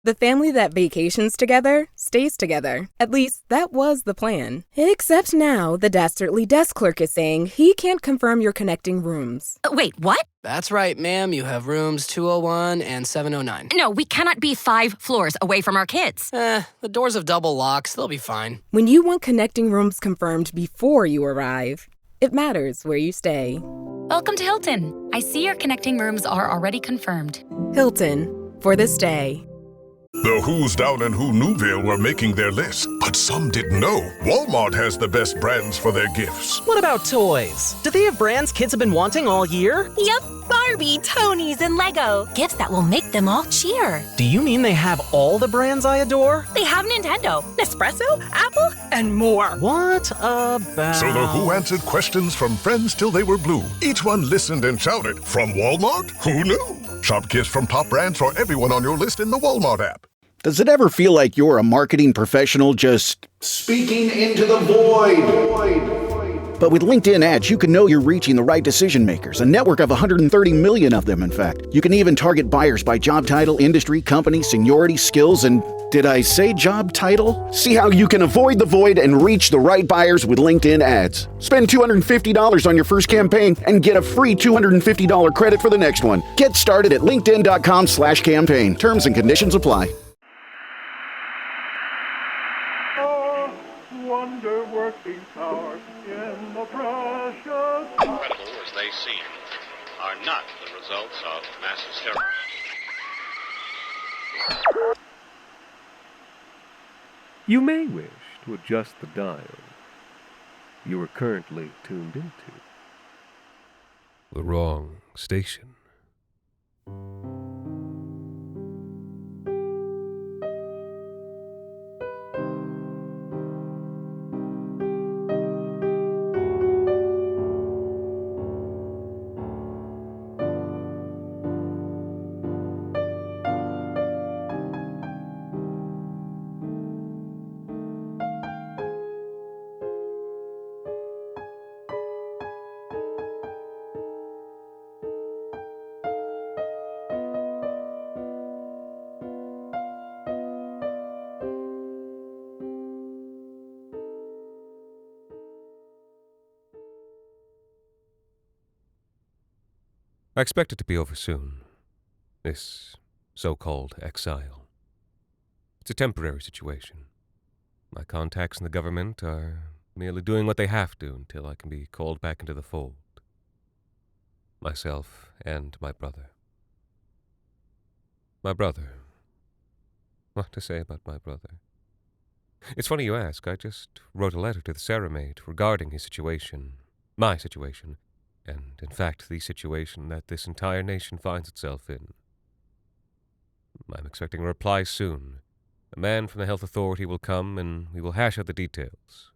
The family that vacations together stays together. At least, that was the plan. Except now, the dastardly desk clerk is saying he can't confirm your connecting rooms. Wait, what? That's right, ma'am. You have rooms 201 and 709. No, we cannot be 5 floors away from our kids. The doors have double locks. They'll be fine. When you want connecting rooms confirmed before you arrive, it matters where you stay. Welcome to Hilton. I see your connecting rooms are already confirmed. Hilton, for this day. The Who's Down in Who Newville were making their list, but some didn't know Walmart has the best brands for their gifts. What about toys? Do they have brands kids have been wanting all year? Yep, Barbie, Tony's, and Lego. Gifts that will make them all cheer. Do you mean they have all the brands I adore? They have Nintendo, Nespresso, Apple, and more. What about... So the Who answered questions from friends till they were blue. Each one listened and shouted, from Walmart? Who knew? Shop gifts from top brands for everyone on your list in the Walmart app. Does it ever feel like you're a marketing professional just speaking into the void? But with LinkedIn ads, you can know you're reaching the right decision makers, a network of 130 million of them, in fact. You can even target buyers by job title, industry, company, seniority, skills, and did I say job title? See how you can avoid the void and reach the right buyers with LinkedIn ads. Spend $250 on your first campaign and get a free $250 credit for the next one. Get started at linkedin.com/campaign. Terms and conditions apply. Wonder-working power in the precious... Incredible as they seem, are not the results of mass hysteria. You may wish to adjust the dial you are currently tuned into. The wrong station. I expect it to be over soon, this so-called exile. It's a temporary situation. My contacts in the government are merely doing what they have to until I can be called back into the fold. Myself and my brother. My brother. What to say about my brother? It's funny you ask. I just wrote a letter to the Sarah maid regarding his situation, my situation, and, in fact, the situation that this entire nation finds itself in. I'm expecting a reply soon. A man from the health authority will come, and we will hash out the details.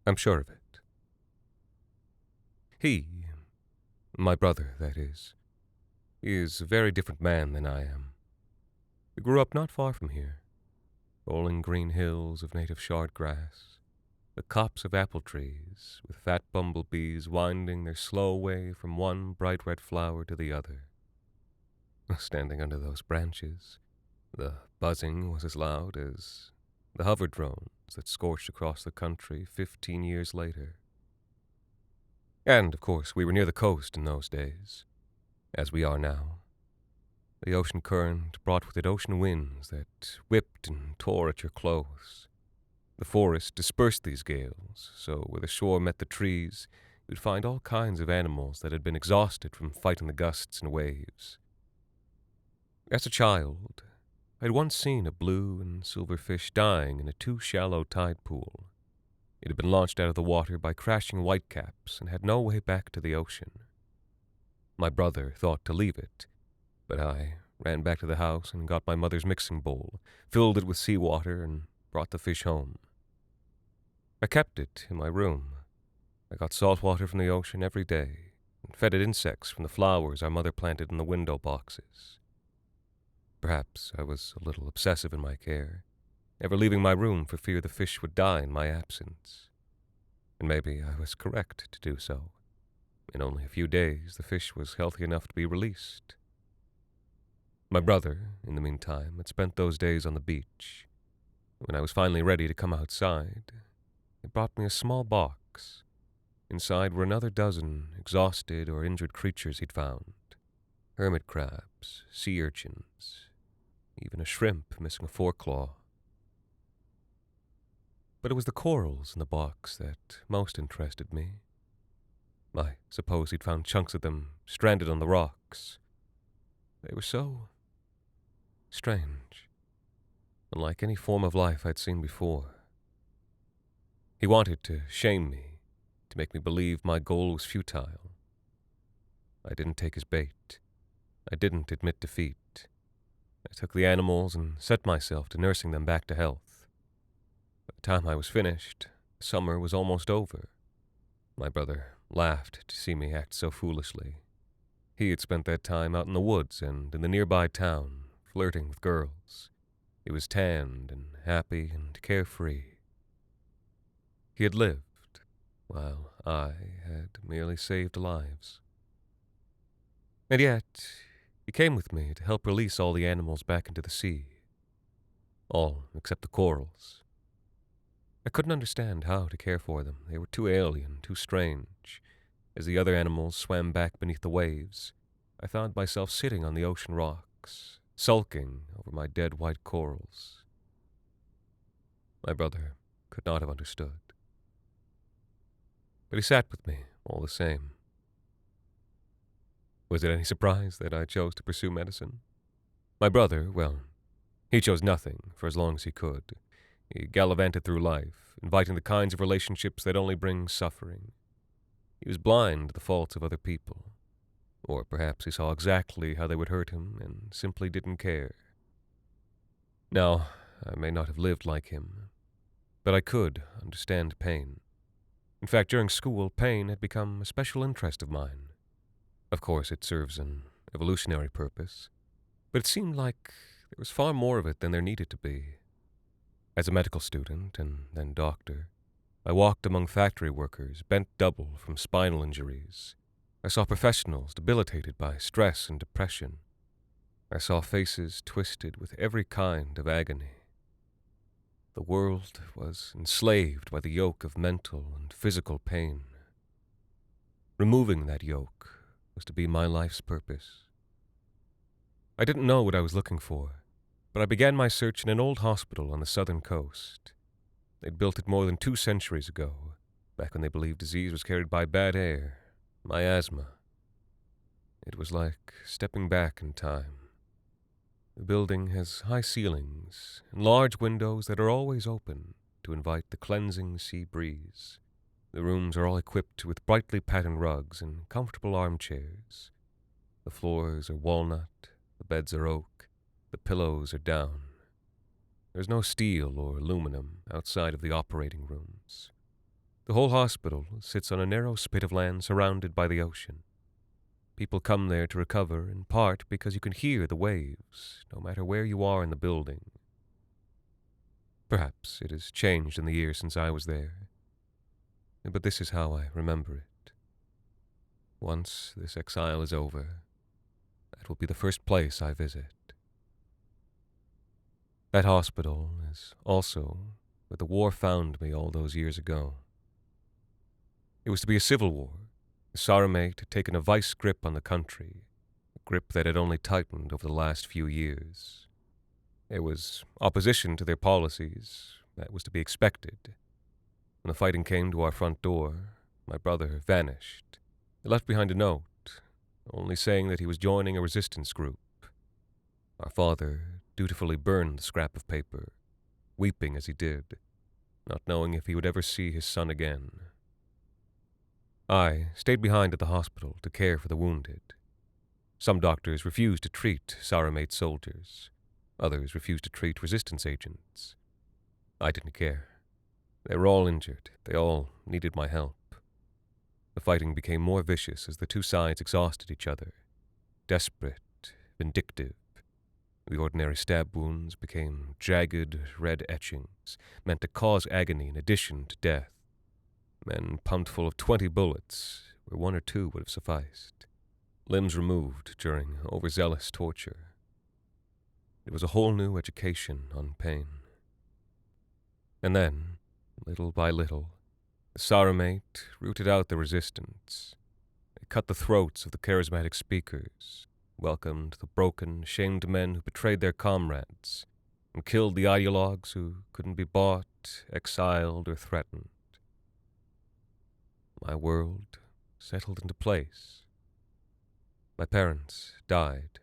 I'm sure of it. He, my brother, that is a very different man than I am. We grew up not far from here, rolling green hills of native shard grass, the copse of apple trees, with fat bumblebees winding their slow way from one bright red flower to the other. Standing under those branches, the buzzing was as loud as the hover drones that scorched across the country 15 years later. And, of course, we were near the coast in those days, as we are now. The ocean current brought with it ocean winds that whipped and tore at your clothes. The forest dispersed these gales, so where the shore met the trees, you'd find all kinds of animals that had been exhausted from fighting the gusts and waves. As a child, I had once seen a blue and silver fish dying in a too-shallow tide pool. It had been launched out of the water by crashing whitecaps and had no way back to the ocean. My brother thought to leave it, but I ran back to the house and got my mother's mixing bowl, filled it with seawater, and brought the fish home. I kept it in my room. I got salt water from the ocean every day and fed it insects from the flowers our mother planted in the window boxes. Perhaps I was a little obsessive in my care, never leaving my room for fear the fish would die in my absence. And maybe I was correct to do so. In only a few days, the fish was healthy enough to be released. My brother, in the meantime, had spent those days on the beach. When I was finally ready to come outside, he brought me a small box. Inside were another dozen exhausted or injured creatures he'd found. Hermit crabs, sea urchins, even a shrimp missing a foreclaw. But it was the corals in the box that most interested me. I suppose he'd found chunks of them stranded on the rocks. They were so strange, unlike any form of life I'd seen before. He wanted to shame me, to make me believe my goal was futile. I didn't take his bait. I didn't admit defeat. I took the animals and set myself to nursing them back to health. By the time I was finished, summer was almost over. My brother laughed to see me act so foolishly. He had spent that time out in the woods and in the nearby town, flirting with girls. He was tanned and happy and carefree. He had lived, while I had merely saved lives. And yet, he came with me to help release all the animals back into the sea. All except the corals. I couldn't understand how to care for them. They were too alien, too strange. As the other animals swam back beneath the waves, I found myself sitting on the ocean rocks, sulking over my dead white corals. My brother could not have understood. But he sat with me all the same. Was it any surprise that I chose to pursue medicine? My brother, well, he chose nothing for as long as he could. He gallivanted through life, inviting the kinds of relationships that only bring suffering. He was blind to the faults of other people. Or perhaps he saw exactly how they would hurt him and simply didn't care. Now, I may not have lived like him, but I could understand pain. In fact, during school, pain had become a special interest of mine. Of course, it serves an evolutionary purpose, but it seemed like there was far more of it than there needed to be. As a medical student and then doctor, I walked among factory workers bent double from spinal injuries. I saw professionals debilitated by stress and depression. I saw faces twisted with every kind of agony. The world was enslaved by the yoke of mental and physical pain. Removing that yoke was to be my life's purpose. I didn't know what I was looking for, but I began my search in an old hospital on the southern coast. They'd built it more than 2 centuries ago, back when they believed disease was carried by bad air, miasma. It was like stepping back in time. The building has high ceilings and large windows that are always open to invite the cleansing sea breeze. The rooms are all equipped with brightly patterned rugs and comfortable armchairs. The floors are walnut, the beds are oak, the pillows are down. There's no steel or aluminum outside of the operating rooms. The whole hospital sits on a narrow spit of land surrounded by the ocean. People come there to recover, in part because you can hear the waves, no matter where you are in the building. Perhaps it has changed in the years since I was there, but this is how I remember it. Once this exile is over, that will be the first place I visit. That hospital is also where the war found me all those years ago. It was to be a civil war. The Saramate had taken a vice grip on the country, a grip that had only tightened over the last few years. There was opposition to their policies. That was to be expected. When the fighting came to our front door, my brother vanished. He left behind a note, only saying that he was joining a resistance group. Our father dutifully burned the scrap of paper, weeping as he did, not knowing if he would ever see his son again. I stayed behind at the hospital to care for the wounded. Some doctors refused to treat Saramate soldiers. Others refused to treat resistance agents. I didn't care. They were all injured. They all needed my help. The fighting became more vicious as the two sides exhausted each other. Desperate, vindictive. The ordinary stab wounds became jagged, red etchings, meant to cause agony in addition to death. Men pumped full of 20 bullets, where 1 or 2 would have sufficed. Limbs removed during overzealous torture. It was a whole new education on pain. And then, little by little, the Saramate rooted out the resistance. They cut the throats of the charismatic speakers, welcomed the broken, shamed men who betrayed their comrades, and killed the ideologues who couldn't be bought, exiled, or threatened. My world settled into place. My parents died,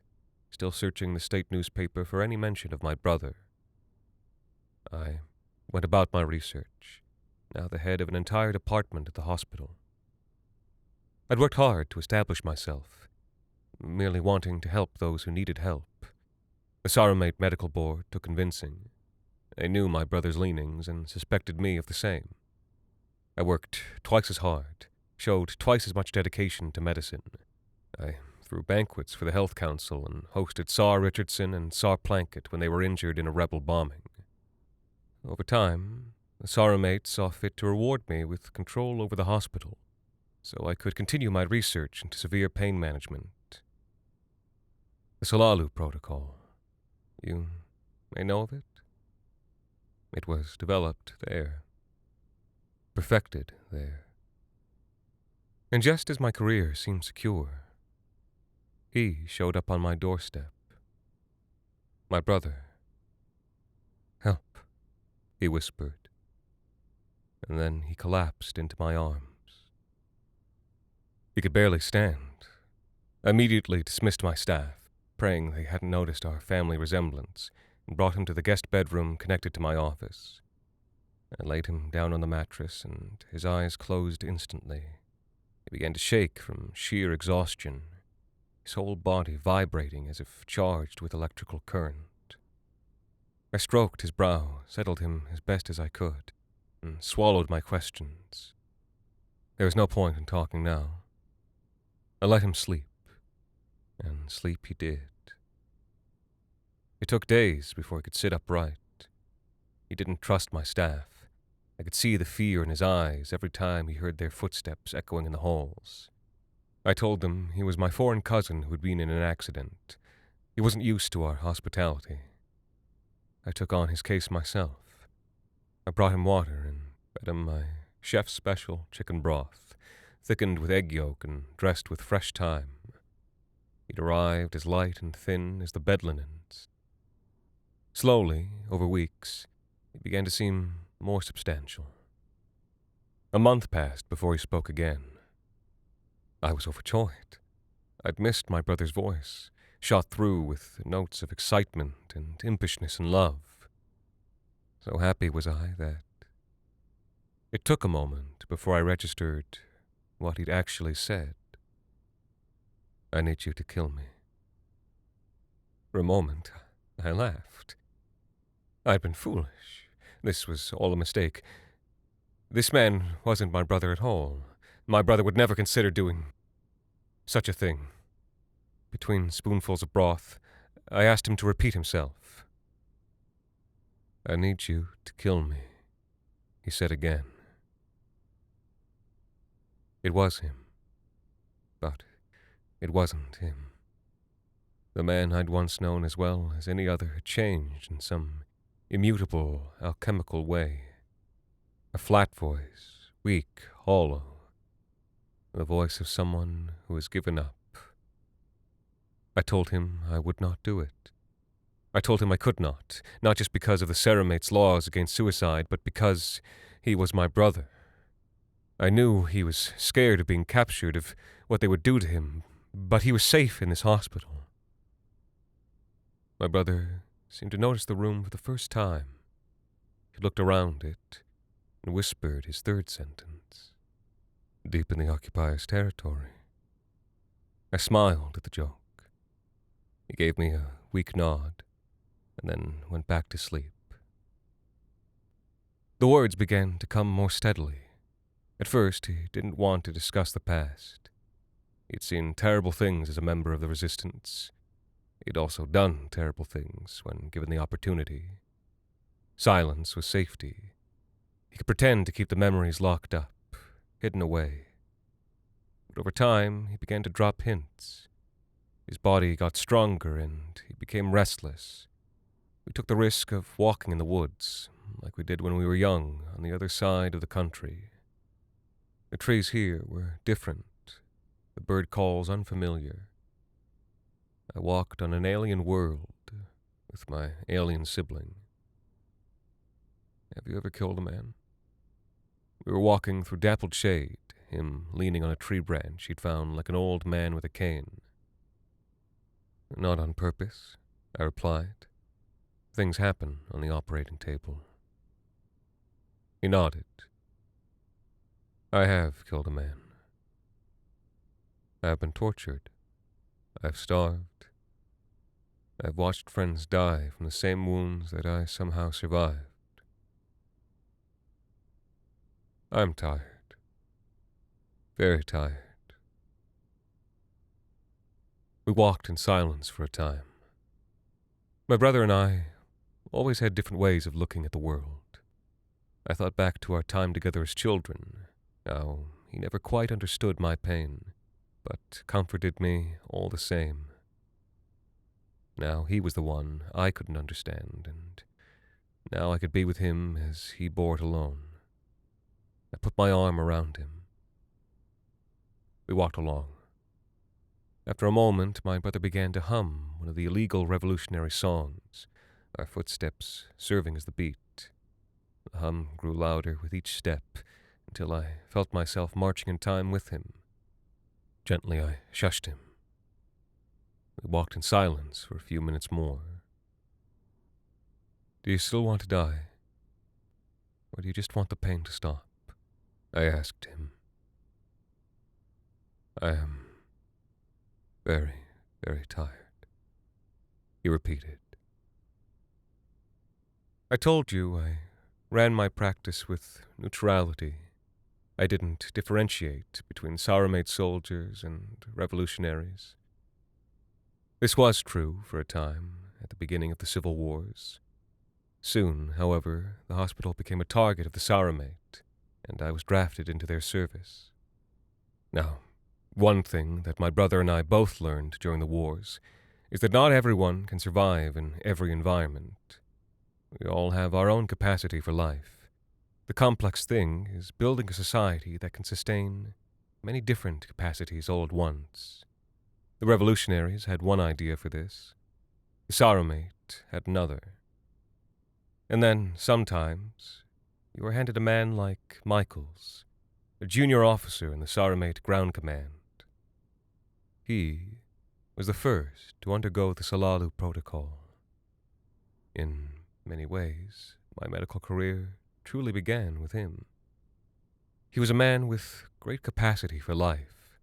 still searching the state newspaper for any mention of my brother. I went about my research, now the head of an entire department at the hospital. I'd worked hard to establish myself, merely wanting to help those who needed help. The Saramate Medical Board took convincing. They knew my brother's leanings and suspected me of the same. I worked twice as hard, showed twice as much dedication to medicine. I threw banquets for the Health Council and hosted Tsar Richardson and Tsar Plunkett when they were injured in a rebel bombing. Over time, the Saramate saw fit to reward me with control over the hospital, so I could continue my research into severe pain management. The Salalu Protocol. You may know of it? It was developed there, perfected there. And just as my career seemed secure, he showed up on my doorstep. My brother. "Help," he whispered, and then he collapsed into my arms. He could barely stand. I immediately dismissed my staff, praying they hadn't noticed our family resemblance, and brought him to the guest bedroom connected to my office. I laid him down on the mattress, and his eyes closed instantly. He began to shake from sheer exhaustion, his whole body vibrating as if charged with electrical current. I stroked his brow, settled him as best as I could, and swallowed my questions. There was no point in talking now. I let him sleep, and sleep he did. It took days before he could sit upright. He didn't trust my staff. I could see the fear in his eyes every time he heard their footsteps echoing in the halls. I told them he was my foreign cousin who had been in an accident. He wasn't used to our hospitality. I took on his case myself. I brought him water and fed him my chef's special chicken broth, thickened with egg yolk and dressed with fresh thyme. He'd arrived as light and thin as the bed linens. Slowly, over weeks, he began to seem more substantial. A month passed before he spoke again. I was overjoyed. I'd missed my brother's voice, shot through with notes of excitement and impishness and love. So happy was I that it took a moment before I registered what he'd actually said. "I need you to kill me." For a moment, I laughed. I'd been foolish. This was all a mistake. This man wasn't my brother at all. My brother would never consider doing such a thing. Between spoonfuls of broth, I asked him to repeat himself. "I need you to kill me," he said again. It was him. But it wasn't him. The man I'd once known as well as any other had changed in some immutable, alchemical way. A flat voice, weak, hollow. The voice of someone who has given up. I told him I would not do it. I told him I could not just because of the Saramate's laws against suicide, but because he was my brother. I knew he was scared of being captured, of what they would do to him, but he was safe in this hospital. My brother seemed to notice the room for the first time. He looked around it and whispered his third sentence. "Deep in the occupier's territory." I smiled at the joke. He gave me a weak nod and then went back to sleep. The words began to come more steadily. At first, he didn't want to discuss the past. He'd seen terrible things as a member of the resistance. He'd also done terrible things when given the opportunity. Silence was safety. He could pretend to keep the memories locked up, hidden away. But over time, he began to drop hints. His body got stronger and he became restless, We took the risk of walking in the woods, like we did when we were young, on the other side of the country. The trees here were different, the bird calls unfamiliar. I walked on an alien world with my alien sibling. Have you ever killed a man? We were walking through dappled shade, him leaning on a tree branch he'd found like an old man with a cane. Not on purpose, I replied. Things happen on the operating table. He nodded. I have killed a man. I have been tortured. I've starved. I've watched friends die from the same wounds that I somehow survived. I'm tired. Very tired. We walked in silence for a time. My brother and I always had different ways of looking at the world. I thought back to our time together as children, how he never quite understood my pain, but comforted me all the same. Now he was the one I couldn't understand, and now I could be with him as he bore it alone. I put my arm around him. We walked along. After a moment, my brother began to hum one of the illegal revolutionary songs, our footsteps serving as the beat. The hum grew louder with each step until I felt myself marching in time with him. Gently, I shushed him. We walked in silence for a few minutes more. Do you still want to die? Or do you just want the pain to stop? I asked him. I am very, very tired, he repeated. I told you I ran my practice with neutrality. I didn't differentiate between Saramate soldiers and revolutionaries. This was true for a time, at the beginning of the civil wars. Soon, however, the hospital became a target of the Saramate, and I was drafted into their service. Now, one thing that my brother and I both learned during the wars is that not everyone can survive in every environment. We all have our own capacity for life. The complex thing is building a society that can sustain many different capacities all at once. The revolutionaries had one idea for this. The Saramate had another. And then, sometimes, you were handed a man like Michaels, a junior officer in the Saramate Ground Command. He was the first to undergo the Salalu Protocol. In many ways, my medical career truly began with him. He was a man with great capacity for life,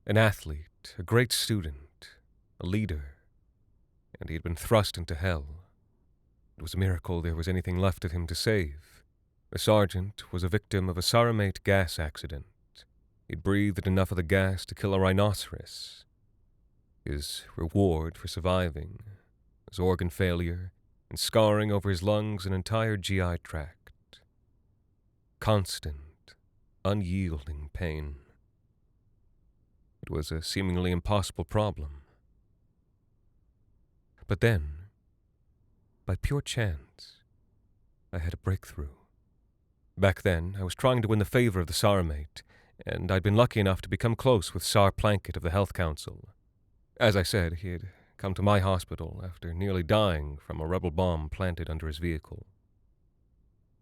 an athlete, a great student, a leader, and he had been thrust into hell. It was a miracle there was anything left of him to save. The sergeant was a victim of a Saramate gas accident. He'd breathed enough of the gas to kill a rhinoceros. His reward for surviving was organ failure and scarring over his lungs and entire GI tract. Constant, unyielding pain. It was a seemingly impossible problem. But then, by pure chance, I had a breakthrough. Back then, I was trying to win the favor of the Saramate, and I'd been lucky enough to become close with Sar Plankett of the Health Council. As I said, he had come to my hospital after nearly dying from a rebel bomb planted under his vehicle.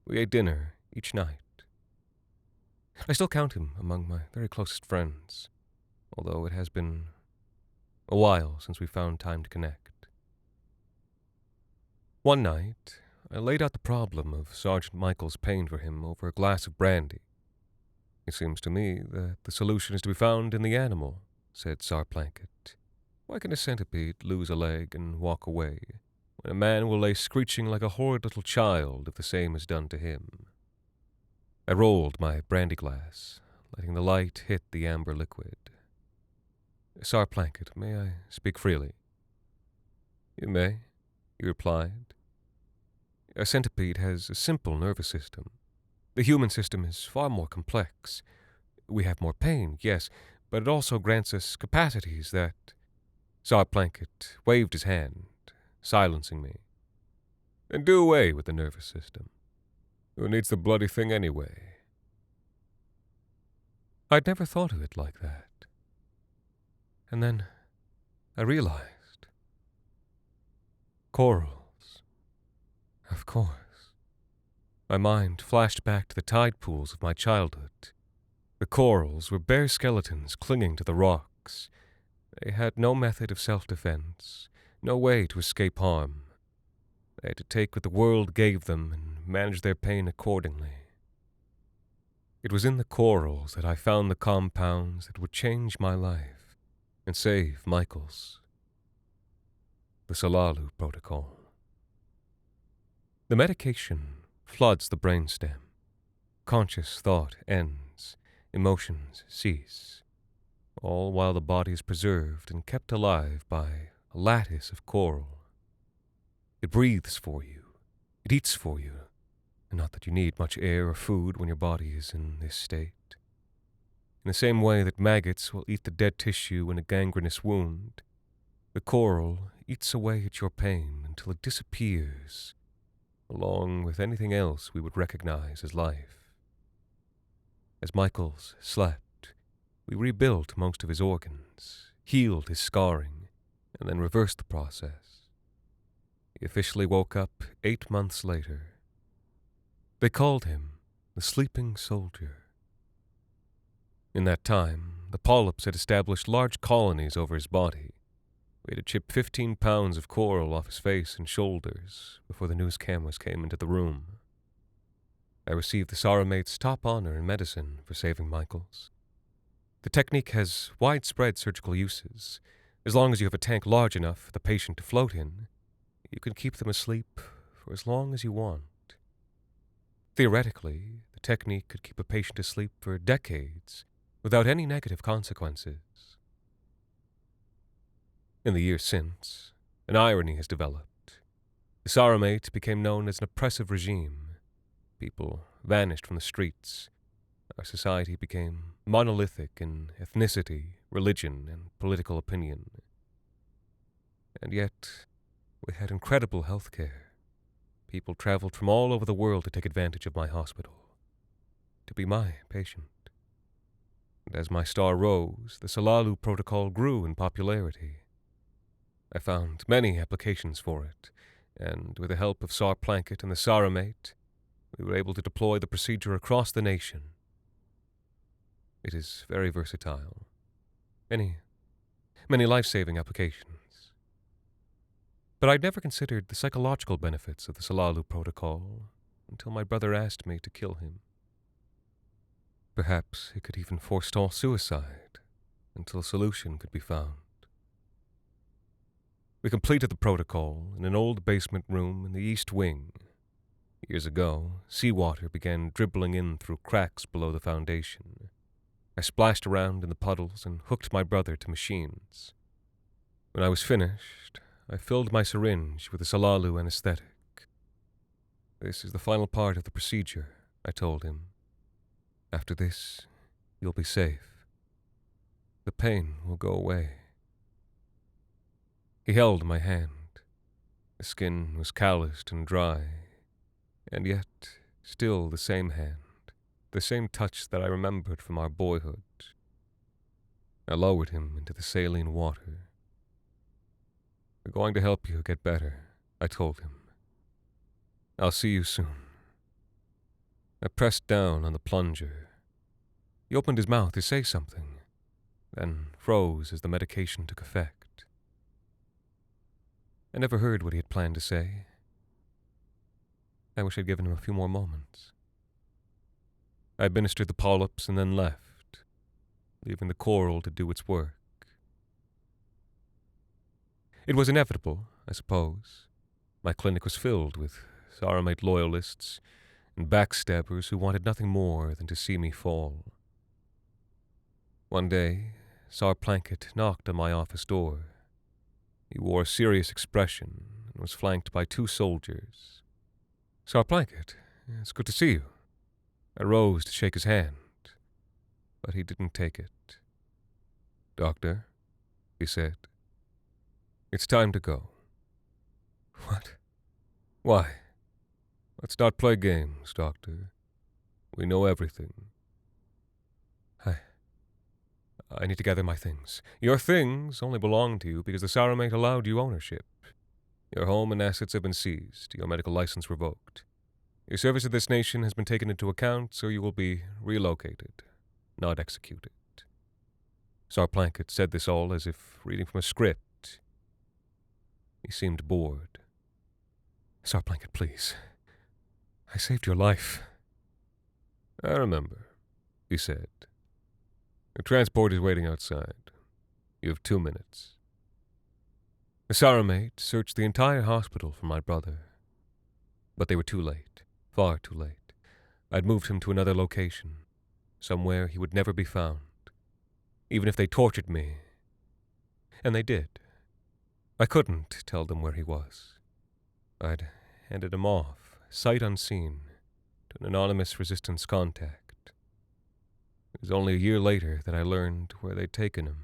We ate dinner each night. I still count him among my very closest friends, although it has been a while since we found time to connect. One night, I laid out the problem of Sergeant Michael's pain for him over a glass of brandy. It seems to me that the solution is to be found in the animal, said Sar Plankett. Why can a centipede lose a leg and walk away, when a man will lay screeching like a horrid little child if the same is done to him? I rolled my brandy glass, letting the light hit the amber liquid. Sar Plankett, may I speak freely? You may, he replied. A centipede has a simple nervous system. The human system is far more complex. We have more pain, yes, but it also grants us capacities that... Sar Plankett waved his hand, silencing me. and do away with the nervous system. Who needs the bloody thing anyway? I'd never thought of it like that. And then I realized. Corals. Of course. My mind flashed back to the tide pools of my childhood. The corals were bare skeletons clinging to the rocks. They had no method of self-defense, no way to escape harm. They had to take what the world gave them and manage their pain accordingly. It was in the corals that I found the compounds that would change my life and save Michael's. The Salalu Protocol. The medication floods the brainstem. Conscious thought ends. Emotions cease. All while the body is preserved and kept alive by a lattice of coral. It breathes for you. It eats for you. And not that you need much air or food when your body is in this state. In the same way that maggots will eat the dead tissue in a gangrenous wound, the coral eats away at your pain until it disappears, along with anything else we would recognize as life. As Michaels slept, we rebuilt most of his organs, healed his scarring, and then reversed the process. He officially woke up 8 months later. They called him the Sleeping Soldier. In that time, the polyps had established large colonies over his body. We had to chip 15 pounds of coral off his face and shoulders before the news cameras came into the room. I received the Saramate's top honor in medicine for saving Michael's. The technique has widespread surgical uses. As long as you have a tank large enough for the patient to float in, you can keep them asleep for as long as you want. Theoretically, the technique could keep a patient asleep for decades without any negative consequences. In the years since, an irony has developed. The Saramate became known as an oppressive regime. People vanished from the streets. Our society became monolithic in ethnicity, religion, and political opinion. And yet, we had incredible health care. People traveled from all over the world to take advantage of my hospital, to be my patient. And as my star rose, the Salalu Protocol grew in popularity. I found many applications for it, and with the help of Sar Planket and the Saramate, we were able to deploy the procedure across the nation. It is very versatile. Many life-saving applications. But I'd never considered the psychological benefits of the Salalu Protocol until my brother asked me to kill him. Perhaps it could even forestall suicide until a solution could be found. We completed the protocol in an old basement room in the East Wing. Years ago, seawater began dribbling in through cracks below the foundation. I splashed around in the puddles and hooked my brother to machines. When I was finished, I filled my syringe with a Salalu anesthetic. This is the final part of the procedure, I told him. After this, you'll be safe. The pain will go away. He held my hand. The skin was calloused and dry, and yet still the same hand, the same touch that I remembered from our boyhood. I lowered him into the saline water. We're going to help you get better, I told him. I'll see you soon. I pressed down on the plunger. He opened his mouth to say something, then froze as the medication took effect. I never heard what he had planned to say. I wish I'd given him a few more moments. I administered the polyps and then left, leaving the coral to do its work. It was inevitable, I suppose. My clinic was filled with Saramate loyalists and backstabbers who wanted nothing more than to see me fall. One day, Sar Planket knocked on my office door. He wore a serious expression and was flanked by 2 soldiers. Sar Planket, it's good to see you. I rose to shake his hand, but he didn't take it. Doctor, he said, it's time to go. What? Why? Let's not play games, Doctor. We know everything. I need to gather my things. Your things only belong to you because the Saramate allowed you ownership. Your home and assets have been seized, your medical license revoked. Your service to this nation has been taken into account, so you will be relocated, not executed. Sar Plankett said this all as if reading from a script. He seemed bored. Sar Plankett, please. I saved your life. I remember, he said. The transport is waiting outside. You have 2 minutes. The Saramate searched the entire hospital for my brother. But they were too late, far too late. I'd moved him to another location, somewhere he would never be found, even if they tortured me. And they did. I couldn't tell them where he was. I'd handed him off, sight unseen, to an anonymous resistance contact. It was only a year later that I learned where they'd taken him.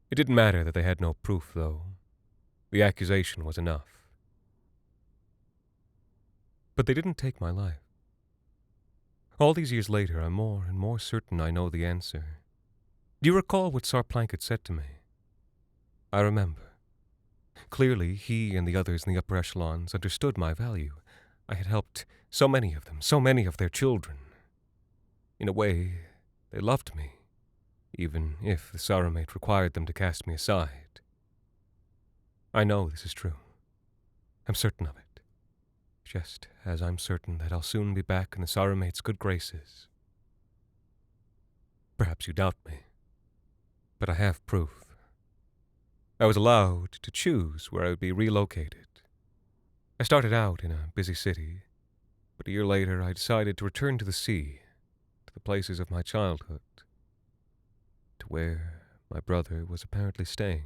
It didn't matter that they had no proof, though. The accusation was enough. But they didn't take my life. All these years later, I'm more and more certain I know the answer. Do you recall what Sar Plankett said to me? I remember. Clearly, he and the others in the upper echelons understood my value. I had helped so many of them, so many of their children. In a way, they loved me, even if the Saramate required them to cast me aside. I know this is true. I'm certain of it. Just as I'm certain that I'll soon be back in the Saramate's good graces. Perhaps you doubt me, but I have proof. I was allowed to choose where I would be relocated. I started out in a busy city, but a year later I decided to return to the sea, to the places of my childhood, to where my brother was apparently staying.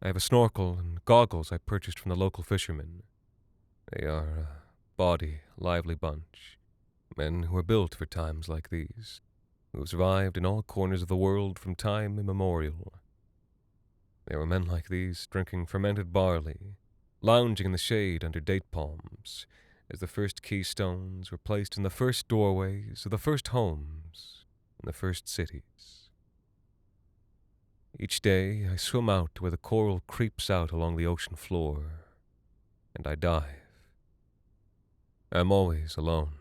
I have a snorkel and goggles I purchased from the local fishermen. They are a bawdy, lively bunch, men who are built for times like these, who have survived in all corners of the world from time immemorial. There were men like these drinking fermented barley, lounging in the shade under date palms, as the first keystones were placed in the first doorways of the first homes in the first cities. Each day I swim out to where the coral creeps out along the ocean floor, and I dive. I'm always alone.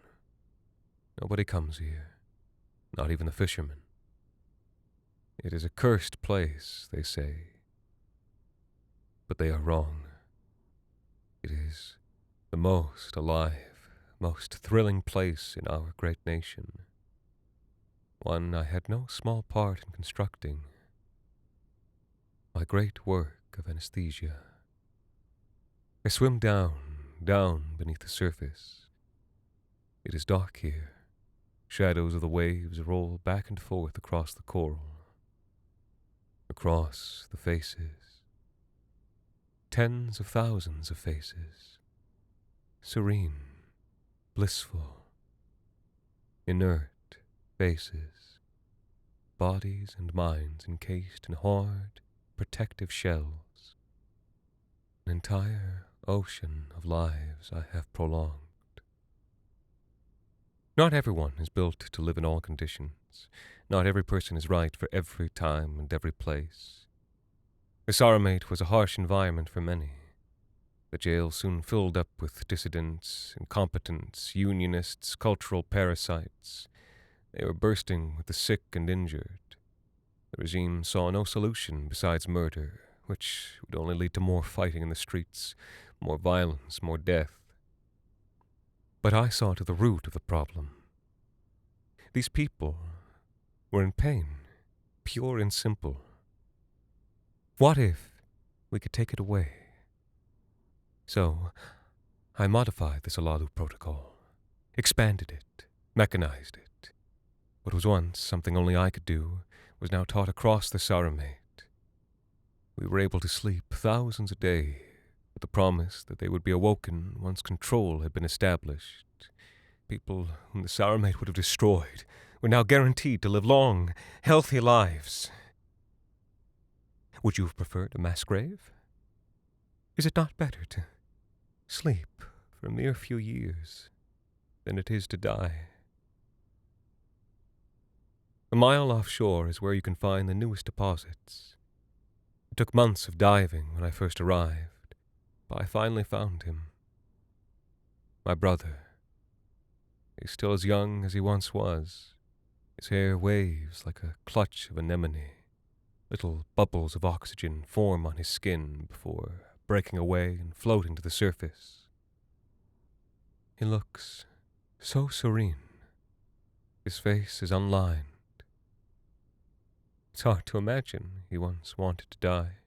Nobody comes here, not even the fishermen. It is a cursed place, they say. But they are wrong. It is the most alive, most thrilling place in our great nation. One I had no small part in constructing. My great work of anesthesia. I swim down beneath the surface. It is dark here. Shadows of the waves roll back and forth across the coral, across the faces. Tens of thousands of faces. Serene, blissful, inert faces. Bodies and minds encased in hard, protective shells. An entire ocean of lives I have prolonged. Not everyone is built to live in all conditions. Not every person is right for every time and every place. The Saramate was a harsh environment for many. The jail soon filled up with dissidents, incompetents, unionists, cultural parasites. They were bursting with the sick and injured. The regime saw no solution besides murder, which would only lead to more fighting in the streets, more violence, more death. But I saw to the root of the problem. These people were in pain, pure and simple. What if we could take it away? So, I modified the Salalu protocol, expanded it, mechanized it. What was once something only I could do was now taught across the Saramate. We were able to sleep thousands a day, with the promise that they would be awoken once control had been established. People whom the Saramate would have destroyed were now guaranteed to live long, healthy lives. Would you have preferred a mass grave? Is it not better to sleep for a mere few years than it is to die. A mile offshore is where you can find the newest deposits. It took months of diving when I first arrived, but I finally found him. My brother. He's still as young as he once was. His hair waves like a clutch of anemone. Little bubbles of oxygen form on his skin before breaking away and floating to the surface. He looks so serene. His face is unlined. It's hard to imagine he once wanted to die.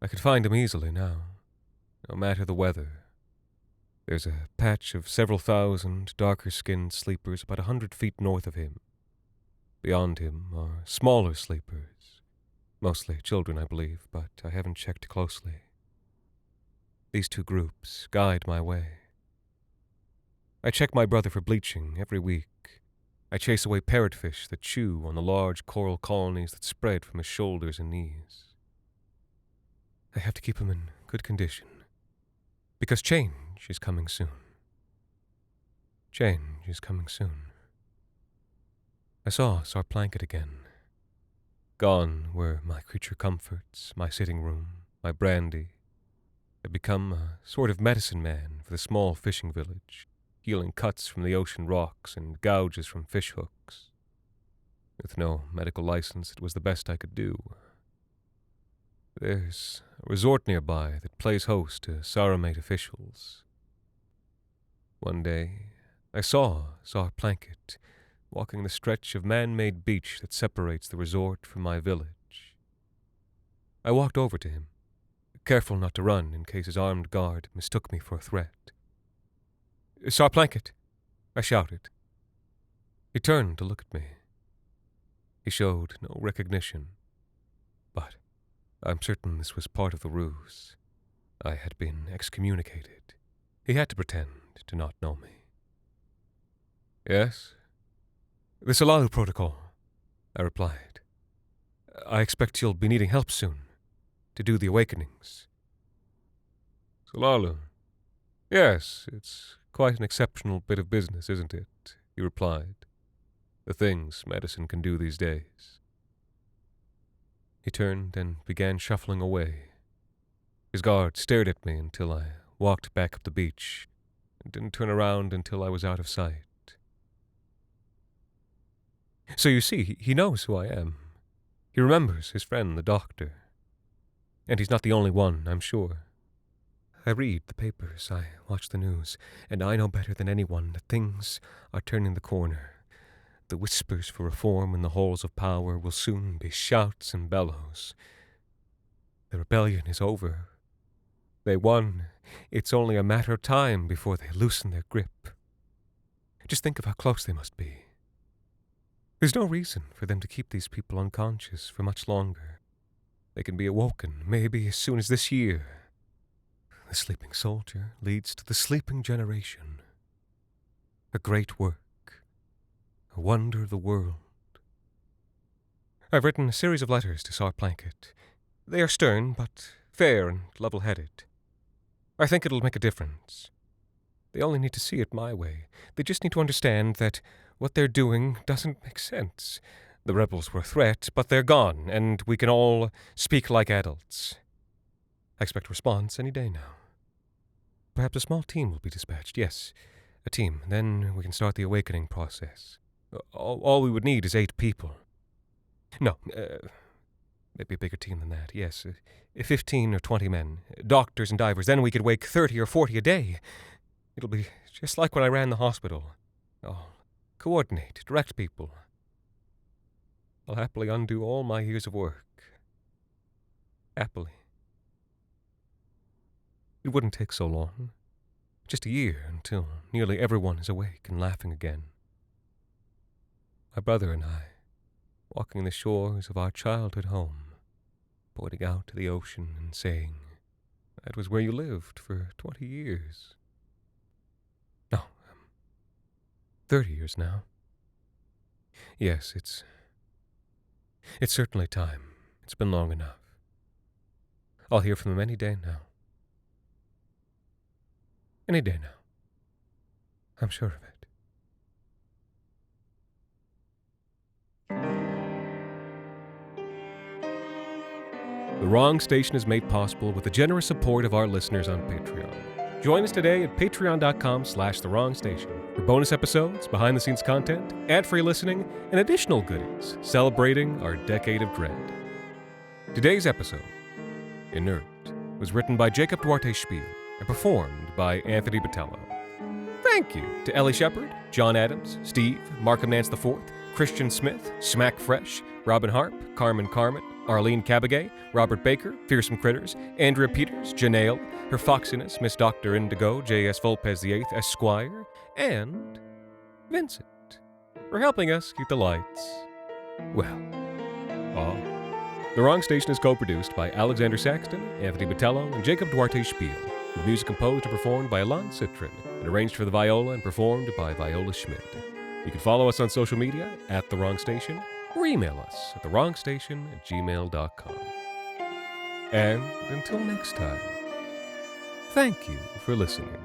I could find him easily now, no matter the weather. There's a patch of several thousand darker-skinned sleepers about 100 feet north of him. Beyond him are smaller sleepers, mostly children, I believe, but I haven't checked closely. These two groups guide my way. I check my brother for bleaching every week. I chase away parrotfish that chew on the large coral colonies that spread from his shoulders and knees. I have to keep him in good condition, because change is coming soon. Change is coming soon. I saw Sarplanket again. Gone were my creature comforts, my sitting room, my brandy. I'd become a sort of medicine man for the small fishing village, healing cuts from the ocean rocks and gouges from fish hooks. With no medical license, it was the best I could do. There's a resort nearby that plays host to Saramate officials. One day, I saw Sarplanket walking the stretch of man-made beach that separates the resort from my village. I walked over to him, careful not to run in case his armed guard mistook me for a threat. "Sarplanket!" I shouted. He turned to look at me. He showed no recognition, but I'm certain this was part of the ruse. I had been excommunicated. He had to pretend to not know me. "Yes? The Salalu Protocol," I replied. "I expect you'll be needing help soon to do the awakenings." "Salalu? Yes, it's quite an exceptional bit of business, isn't it?" he replied. "The things medicine can do these days." He turned and began shuffling away. His guard stared at me until I walked back up the beach and didn't turn around until I was out of sight. So you see, he knows who I am. He remembers his friend, the doctor. And he's not the only one, I'm sure. I read the papers, I watch the news, and I know better than anyone that things are turning the corner. The whispers for reform in the halls of power will soon be shouts and bellows. The rebellion is over. They won. It's only a matter of time before they loosen their grip. Just think of how close they must be. There's no reason for them to keep these people unconscious for much longer. They can be awoken, maybe as soon as this year. The sleeping soldier leads to the sleeping generation. A great work. A wonder of the world. I've written a series of letters to Sarplanket. They are stern, but fair and level-headed. I think it'll make a difference. They only need to see it my way. They just need to understand that what they're doing doesn't make sense. The rebels were a threat, but they're gone, and we can all speak like adults. I expect a response any day now. Perhaps a small team will be dispatched. Yes, a team. Then we can start the awakening process. All we would need is 8 people. No, maybe a bigger team than that. Yes, 15 or 20 men. Doctors and divers. Then we could wake 30 or 40 a day. It'll be just like when I ran the hospital. I'll coordinate, direct people. I'll happily undo all my years of work. Happily. It wouldn't take so long. Just a year until nearly everyone is awake and laughing again. My brother and I, walking the shores of our childhood home, pointing out to the ocean and saying, "That was where you lived for 20 years. No, 30 years now. Yes, it's certainly time. It's been long enough. I'll hear from them any day now. Any day now. I'm sure of it. The Wrong Station is made possible with the generous support of our listeners on Patreon. Join us today at patreon.com/thewrongstation for bonus episodes, behind-the-scenes content, ad-free listening, and additional goodies celebrating our decade of dread. Today's episode, Inert, was written by Jacob Duarte Spiel and performed by Anthony Botelho. Thank you to Ellie Shepard, John Adams, Steve, Markham Nance IV, Christian Smith, Smack Fresh, Robin Harp, Carmen, Arlene Cabagay, Robert Baker, Fearsome Critters, Andrea Peters, Janelle, Her Foxiness, Miss Dr. Indigo, J.S. Volpez VIII, Esquire, and Vincent for helping us keep the lights, well, off. The Wrong Station is co-produced by Alexander Saxton, Anthony Botelho, and Jacob Duarte Spiel, with music composed and performed by Alon Citrin, and arranged for the viola and performed by Viola Schmidt. You can follow us on social media at The Wrong Station, or email us at thewrongstation@gmail.com. And until next time, thank you for listening.